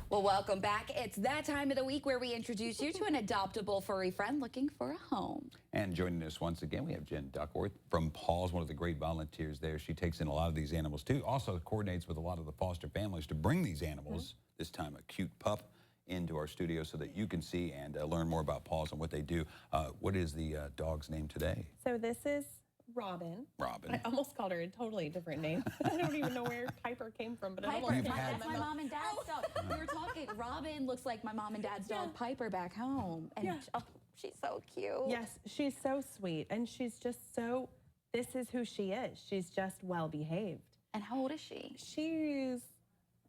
Well, welcome back. It's that time of the week where we introduce you to an adoptable furry friend looking for a home. And joining us once again, we have Jen Duckworth from Paws, one of the great volunteers there. She takes in a lot of these animals too. Also coordinates with a lot of the foster families to bring these animals, this time a cute pup, into our studio so that you can see and learn more about Paws and what they do. What is the dog's name today? So this is Robin. Robin. I almost called her a totally different name. I don't even know where Piper came from, but Piper, almost that's my mom and dad's dog. We were talking, Robin looks like my mom and dad's dog, Piper, back home. And oh, she's so cute. Yes, she's so sweet. And she's just so, this is who she is. She's just well behaved. And how old is she? She's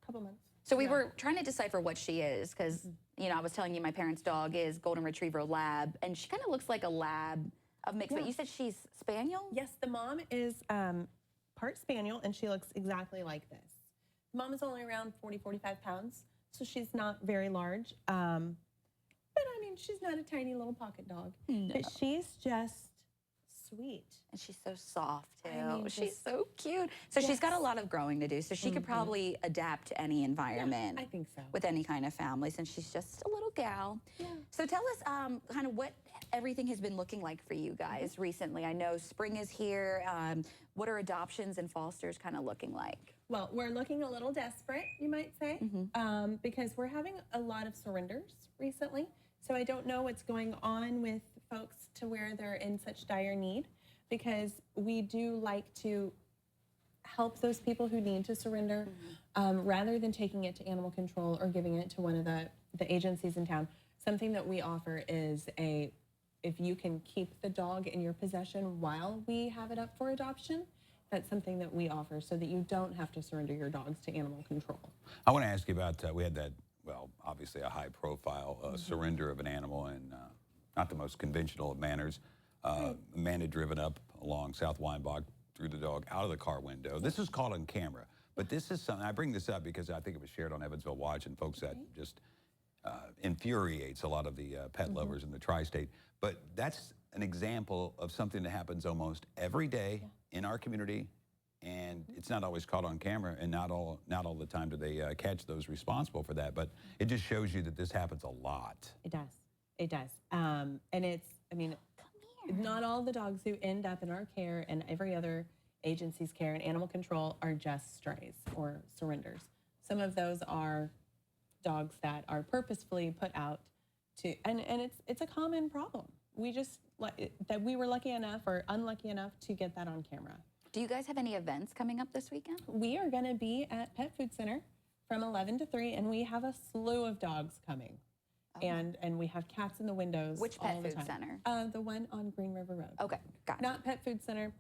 a couple months. So we were trying to decipher what she is because, you know, I was telling you my parents' dog is Golden Retriever Lab, and she kind of looks like a lab of mixed, but you said she's Spaniel? Yes, the mom is part Spaniel, and she looks exactly like this. The mom is only around 40, 45 pounds, so she's not very large. But I mean, she's not a tiny little pocket dog. No. But she's just sweet. And she's so soft, too. I mean, she's so cute. So she's got a lot of growing to do, so she could probably adapt to any environment. Yeah, I think so. With any kind of family, since she's just a little gal. Yeah. So tell us kind of what everything has been looking like for you guys recently. I know spring is here. What are adoptions and fosters kind of looking like? Well, we're looking a little desperate, you might say, because we're having a lot of surrenders recently. So I don't know what's going on with folks to where they're in such dire need, because we do like to help those people who need to surrender rather than taking it to animal control or giving it to one of the agencies in town. Something that we offer is if you can keep the dog in your possession while we have it up for adoption, that's something that we offer so that you don't have to surrender your dogs to animal control. I want to ask you about, we had that, well, obviously a high profile surrender of an animal in not the most conventional of manners. A man had driven up along South Weinbach, threw the dog out of the car window. This is caught on camera, but this is something, I bring this up because I think it was shared on Evansville Watch, and folks that just infuriates a lot of the pet lovers in the tri-state. But that's an example of something that happens almost every day in our community, and it's not always caught on camera, and not all the time do they catch those responsible for that. But it just shows you that this happens a lot. It does. It does. And it's, I mean, not all the dogs who end up in our care and every other agency's care and animal control are just strays or surrenders. Some of those are dogs that are purposefully put out to, and it's a common problem. We just, that we were lucky enough or unlucky enough to get that on camera. Do you guys have any events coming up this weekend? We are going to be at Pet Food Center from 11 to 3, and we have a slew of dogs coming. And we have cats in the windows. Which Pet Food Center? The one on Green River Road. Okay, got it. Not Pet Food Center,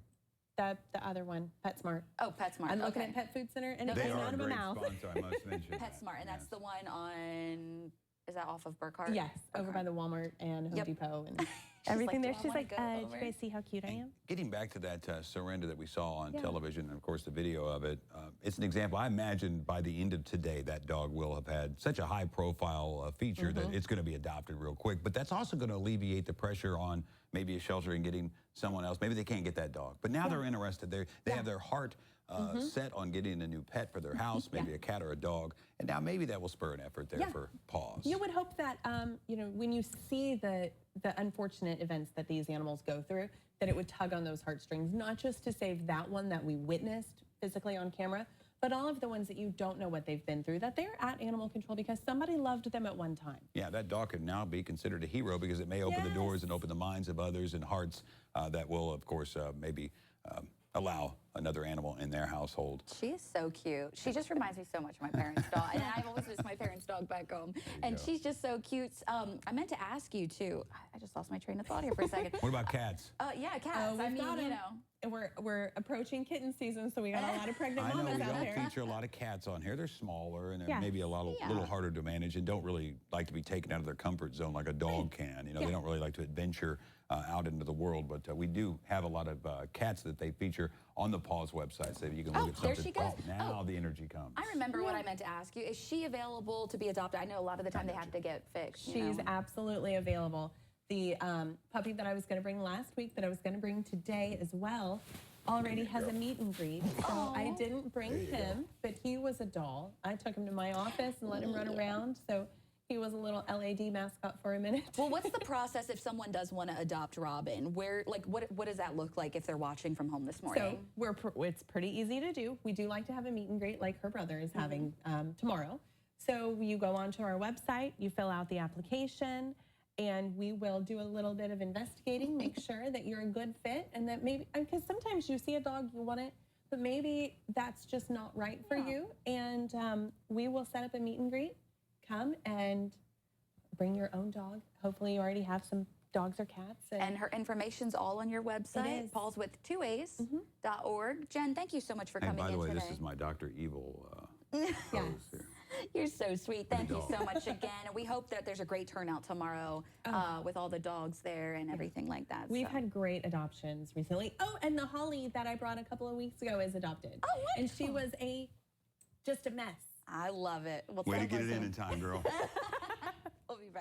the other one, PetSmart. Oh, PetSmart. I'm looking at Pet Food Center, and it came out of my mouth. Sponsor, I must mention. PetSmart, and that's the one on, is that off of Burkhart? Yes, over by the Walmart and Home Depot and like, everything there. "Do I She's wanna like, go did over?" you guys see how cute I am? Getting back to that surrender that we saw on television, and of course the video of it, it's an example. I imagine by the end of today, that dog will have had such a high profile feature that it's going to be adopted real quick. But that's also going to alleviate the pressure on maybe a shelter and getting someone else. Maybe they can't get that dog, but now they're interested. They have their heart set on getting a new pet for their house, maybe a cat or a dog, and now maybe that will spur an effort there for Paws. You would hope that, you know, when you see the unfortunate events that these animals go through, that it would tug on those heartstrings, not just to save that one that we witnessed physically on camera, but all of the ones that you don't know what they've been through, that they're at animal control because somebody loved them at one time. Yeah, that dog could now be considered a hero because it may open the doors and open the minds of others and hearts that will, of course, maybe allow another animal in their household. She is so cute. She just reminds me so much of my parents' dog. And I've always missed my parents' dog back home. And she's just so cute. I meant to ask you, too. I just lost my train of thought here for a second. What about cats? Yeah, cats. I mean, you know. And we're approaching kitten season, so we got a lot of pregnant I know mamas we out don't there. feature a lot of cats on here. They're smaller and they're maybe a little harder to manage and don't really like to be taken out of their comfort zone like a dog can. You know, they don't really like to adventure out into the world. But we do have a lot of cats that they feature on the Paws website, so you can look at something. There she goes. Now the energy comes. I remember what I meant to ask you. Is she available to be adopted? I know a lot of the time they have to get fixed. She's absolutely available. The puppy that I was going to bring last week, that I was going to bring today as well, already has a meet and greet. So I didn't bring him, but he was a doll. I took him to my office and let him run around. So he was a little LAD mascot for a minute. Well, what's the process if someone does want to adopt Robin? Where, like, what does that look like if they're watching from home this morning? So it's pretty easy to do. We do like to have a meet and greet like her brother is having tomorrow. So you go onto our website, you fill out the application, and we will do a little bit of investigating, make sure that you're a good fit, and that maybe, because sometimes you see a dog, you want it, but maybe that's just not right for you. And we will set up a meet and greet. Come and bring your own dog. Hopefully you already have some dogs or cats. And her information's all on your website. It is. Paul's with 2A's.org. Jen, thank you so much for coming in today. And by the way, this is my Dr. Evil pose here. You're so sweet. Thank you so much again. And we hope that there's a great turnout tomorrow with all the dogs there and everything like that. We've had great adoptions recently. Oh, and the Holly that I brought a couple of weeks ago is adopted. Oh, wonderful. And she was just a mess. I love it. Well, Way to get it in time, girl.